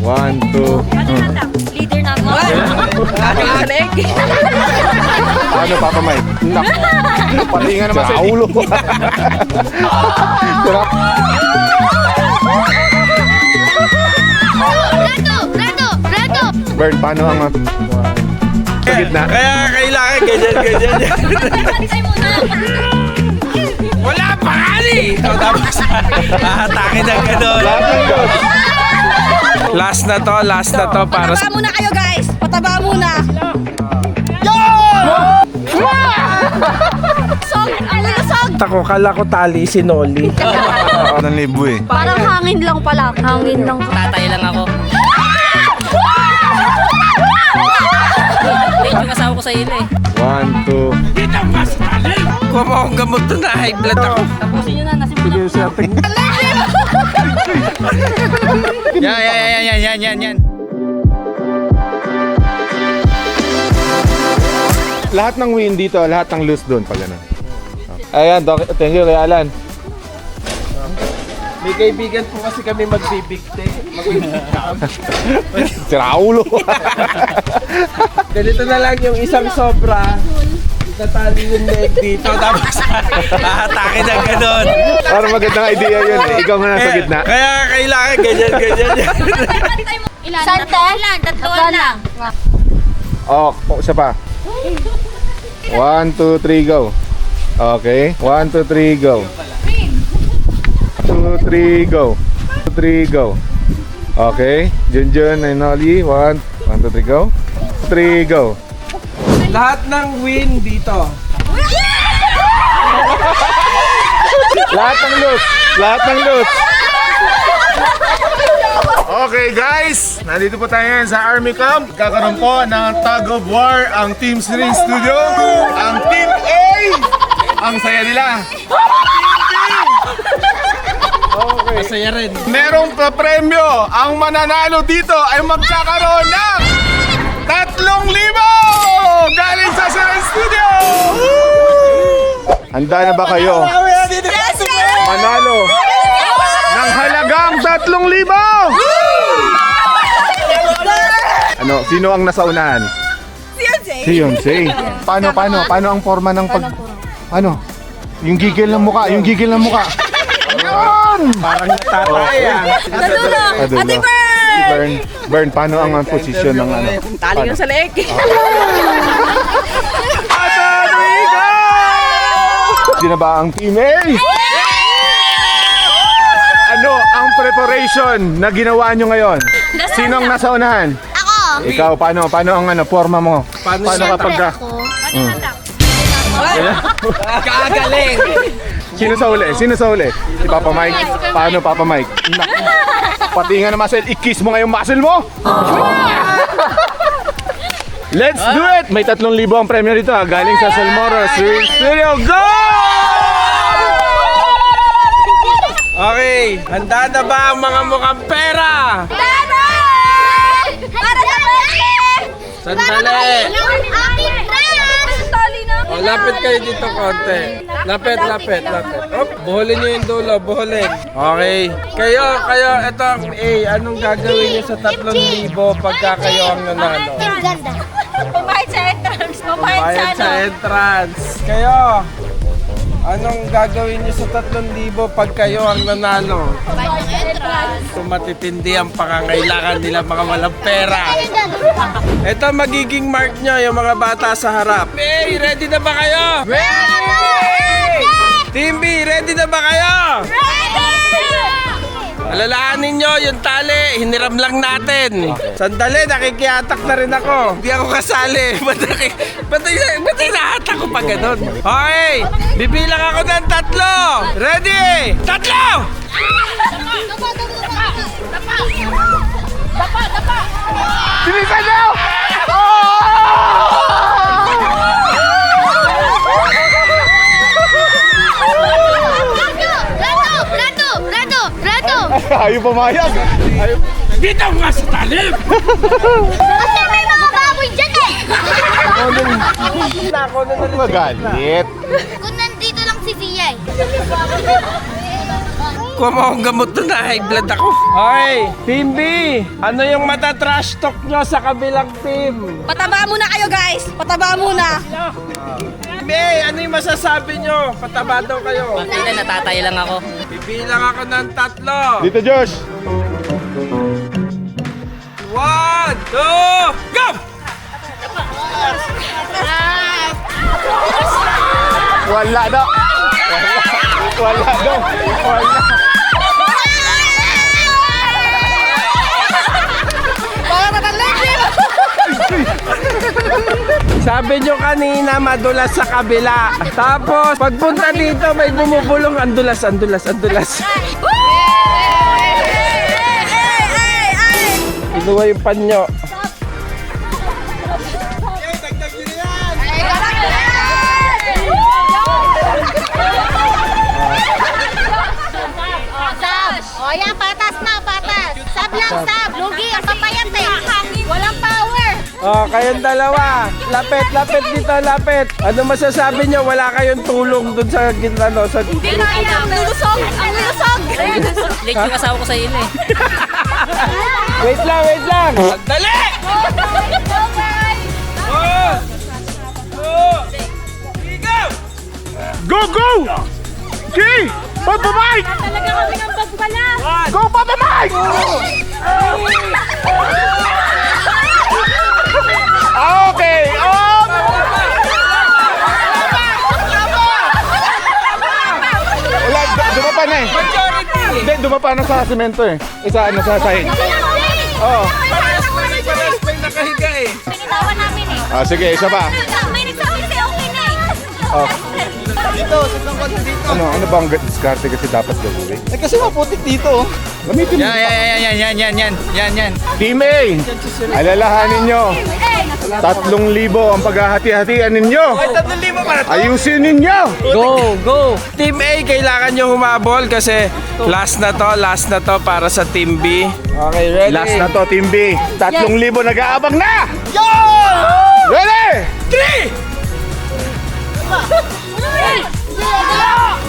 1, 2. Leader na ako. Ano, Papa Mike? Palingan naman sa ulo. Redo! Bern, paano ang sa gitna? Kaya kailangan ganyan. Wala pa kani! So, tapos, atake na gano'n. Last na to para sa... Pataba muna kayo guys! Pataba muna! Sog! Ang lusog! Ako, kala ko tali si Noli. Ng libo eh. Parang hangin lang pala. Hangin lang. Tatay lang ako. Medyo kasama ko sa ilo eh. 1, 2. Kuha mo akong gamot doon na high blood ako. Tapusin nyo na, nasimula. Yan. Lahat ng win dito, lahat ng lose doon pag ano. Ayan, thank you kay Alan. May kaibigan po kasi kami magbibigte. Sira ulo. Ganito na lang yung isang sobra. Itatali yung leg dito. Tapos atake na gano'n. Parang magandang idea yun eh. Ikaw nga nasa gitna. Kaya kailangan ganyan. Sante? Tatluan lang. Oh, isa pa. 1, 2, 3, go. Okay. 1, 2, 3, go. 2, 3, go. 2, 3, go. Okay. Junjun and Noli. 1, 2, 3, go. 3, go. Lahat ng win dito. Lahat ng loot. Lahat ng loot. Okay guys, nandito po tayo ngayon sa Army Camp. Kakaroon po ng tug of war ang Team Sirin Studio. Ang Team A! Ang saya nila. Okay. Masaya rin. Merong premyo. Ang mananalo dito ay magkakaroon ng 3,000 galing sa Sirin Studio! Handa na ba kayo? Manalo ng halagang 3,000! Ano, sino ang nasa unahan? Si Yonsei. Paano ang forma ng pag... Ano? Yung gigil ng muka, Ayun! Parang natatay ah. Adulo. Bern, paano ang posisyon ng ano? Tali yung sa leg. Sino ba ang team A? Ano ang preparation na ginawa nyo ngayon? Sino ang nasa unahan? Ako! Ikaw, paano ang ano, forma mo? Paano kapag... Kagaling. Sino sa huli? Si Papa Mike? Paano Papa Mike? Pati nga na muscle, i-kiss mo ngayong muscle mo! Let's do it! May 3,000 ang premyo dito ha, galing sa Salmoro Studio. Go! Okay, handa na ba ang mga mukhang pera? Para sa Sandali. Tali na. O, lapit kayo dito konti. Lapit. Op, buholin nyo yung dulo, buholin. Okay. Kayo, ito ang A. Anong gagawin nyo sa 3,000 pagka kayo ang nanalo? Ganda. Pumayad sa entrance. Bayad sa entrance. Kayo, anong gagawin nyo sa 3,000 pag kayo ang nanalo? So matitindi ang pangangailangan nila mga walang pera. Ito magiging mark nyo yung mga bata sa harap. Hey, ready na ba kayo? Ready! Team B, ready na ba kayo? Alalaanin nyo yung tali, hiniram lang natin. Sandali, nakikiatak na rin ako. Hindi ako kasali. Ba't hinahatak ko pa ganun? Okay, bibilang ako ng 3. Ready? 3! Bilisan nyo! Redo! Ayaw pumayag! Bitaw nga sa talim! Kasi may mga baboy dyan eh! Magalit! Kung nandito lang si Zia eh. Kuha mo akong gamot doon na high blood ako. Okay, Team B, ano yung matatrash talk nyo sa kabilang team? Pataba muna kayo guys. Pataba muna. Team A, ano yung masasabi nyo? Pataba daw kayo. Hindi na natatay lang ako. Bibilang ako ng 3. Dito, Josh. 1, 2, go! Wala daw. Wala daw. Wala. Sabi nyo kanina madulas sa kabila. Tapos pagpunta dito may bumubulong andulas. Kinuha yung panyo. Sab! O yan, patas na, patas! Sab lang, sab! Lugi, ang papayat eh! Walang power! Oh, kayong dalawa. Lapit dito, lapit. Ano masasabi nyo? Wala kayong tulong dun sa gitna, no? Sa... Hindi na yan! Ang lulusog! Ang lulusog! Late yung asawa ko sa ilo eh. Wait lang! Dali! Go, go! Okay! Papa Mike! Talaga kami ng bagbala! Go, Papa Mike! Okay! Wala, dumapa na eh. Majority! Hindi, dumapa na sa semento eh. Isa, ano, sa sahig. Oo. Pares pa yung nakahiga eh. Pinitawan namin eh! Ah, sige, isa pa. May nagsabi kasi okay na eh! Oh. Ano bang diskarte kasi dapat gawin? Eh kasi maputik dito. Gamitin mo. Yan. Team A, alalahanin nyo. 3,000 ang paghahati-hatian ninyo. 3,000 para to. Ayusin ninyo. Go! Team A, kailangan nyo humabol kasi last na to para sa Team B. Okay, ready? Last na to, Team B. 3,000 nag-aabang na. Ready? 3!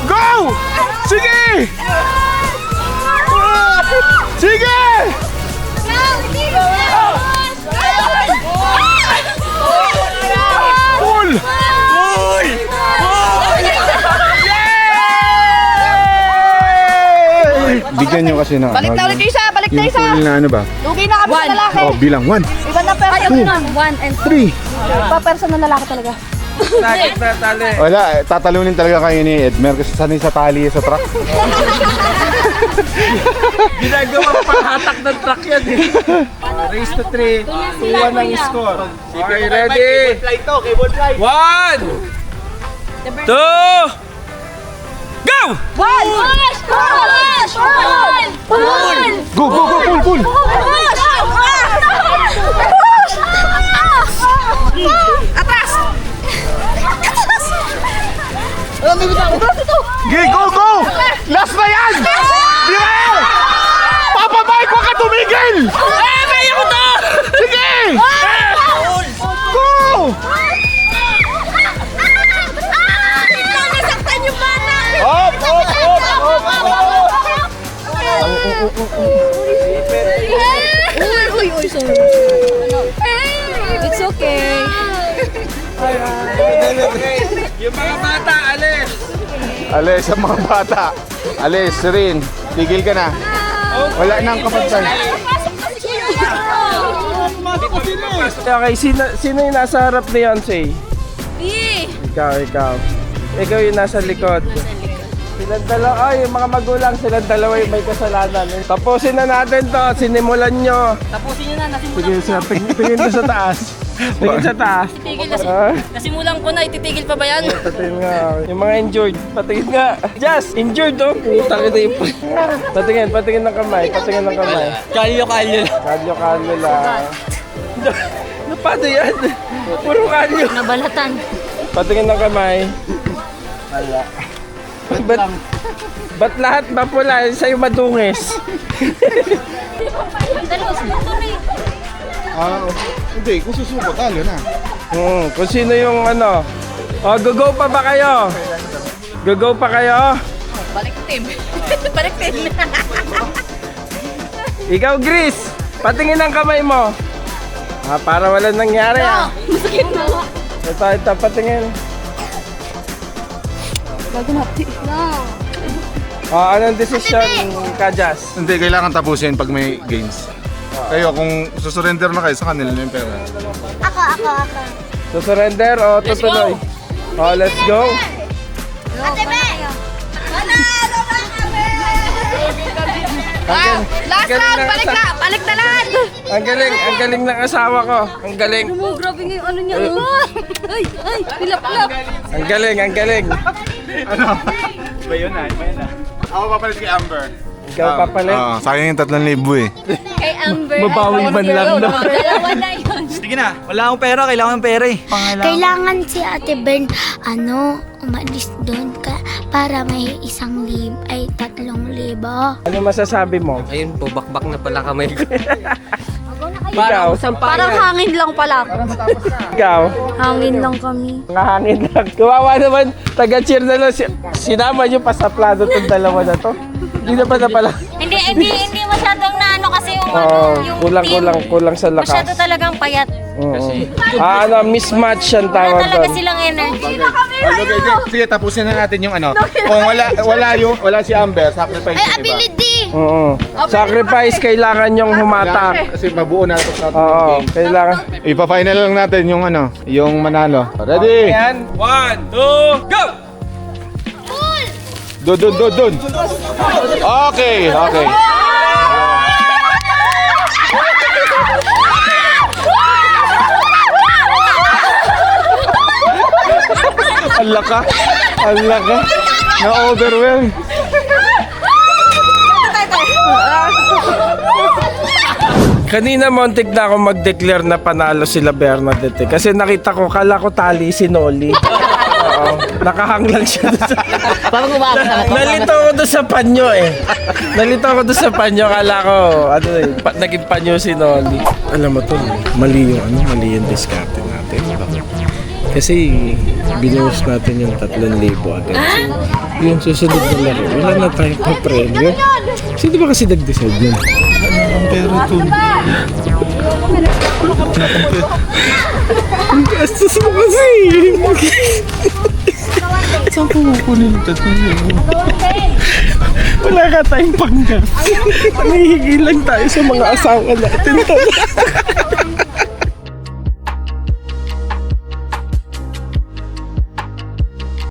Go! Sige! Sige! Pull! Bigyan nyo kasi na. Balik na ulit yung isa. Balik na Yung isa. full na ano ba? Lugi na kami sa lalaki. Oh, bilang 1, Iba na person. Ayaw na. 1 and 3. pa person na lalaki talaga. Nakit na tali. Wala, tatalunin talaga kayo ni Edmer kasi sanay sa tali sa truck. Ginagawa pang hatak ng truck yan eh. Race to 3. 2-1 ang score. Okay, ready? 1, 2, go! Push! Push! Push! Go, pull! Atras! Okay, go! Last na yan! Dire! Papa Mike, huwag ka tumigil! May ako to! Sige! Go! Nasaktan yung bata! Up! Uy, sorry. It's okay. Yung mga bata, alis! Alis ang mga bata. Alis, Rin. Tigil ka na. Wala nang kapagsan. Okay, sino yung nasa harap ni Yonsei? Me! Ikaw. Ikaw yung nasa likod. Silang dalawa, yung mga magulang, silang dalawa yung may kasalanan. Tapusin na natin to, sinimulan nyo. Tapusin nyo na. Sige, sir, tingin doon sa taas. Tingin sa taas. Titigil na. Ah, Nasimulan ko na. Ititigil pa ba yan? patingin nga. Yung mga injured, patingin nga. Just, injured oh. Putang ina yung... Patingin ng kamay. Kalyo. Kalyo lang. Napado yan. Puro kalyo. Nabalatan. Patingin ng kamay. Wala. Ba't lahat mapula? Sa'yo madungis. Hindi, kung susuko, talo na. Kung sino yung ano. O, go pa ba kayo? Go pa kayo? Balik team. Baliktad. Ikaw, Gris, patingin ang kamay mo. Para wala nangyari Masakit na. Ito, patingin. Bago natin. No. Anong desisyon ka, Jazz? Hindi, kailangan tapusin pag may games. Kayo, kung susurrender na kayo sa kanila na yung pera. Ako. Surrender o tutuloy? Let's go. Ate Be! Manalo na kami! Last round, balik na lahat. Ang galing ng asawa ko. Ang galing. Oh, grabe nga yung ano niya. Ay, pilap-pilap. Ang galing. Ano? Ba yun na? Ako papalit kay Amber. Ikaw papalit? Sayang yung 3,000 eh. Kay Amber. Babawi man lang, no? Dalawa na yun. Sige na, wala akong pera, kailangan ng pera eh. Kailangan si Ate Bern, umalis doon para may 1,000 ay 3,000. Ano masasabi mo? Ayun po, bakbak na pala kamay ko. Ikaw? Parang hangin lang pala. Ikaw? Hangin lang kami. Ngahangin lang. Kawawa naman, taga-cheer na lang. Sinama nyo pa sa plano itong dalawa na to. Hindi na pala. Hindi masyadong na ano kasi yung Kulang sa lakas. masyado talagang payat. Mismatch ang Wala tawag talaga doon. silang energy. Sige, tapusin na natin yung ano. Kung wala si Amber, sacrifice yung iba. Ability! Sacrifice, kailangan yung humatak. Kasi mabuo na ito sa Oo, game. kailangan. Ipa-final lang natin yung ano, yung manalo. Ready? Yan. 1, 2, go! Dun. Okay. Ang laka. Na-overwhelm. Kanina montik na ako mag-declare na panalo sila Bernadette kasi nakita ko, kala ko tali si Noli. Oo, nakahang lang siya doon sa... Nalito ako doon sa panyo kala ko, naging panyo si Noli. Alam mo to, mali yung diskarte natin. Kasi binuhos natin yung 3,000 agad. So, yung susunod na laro, wala na tayong pa-premyo. Sino ba kasi nag-decide yun? Ang pera to. Ang gastos mo kasi. Saan po kukunin ito? Wala ka tayong panggas. Nahihingi lang tayo sa mga asawa natin.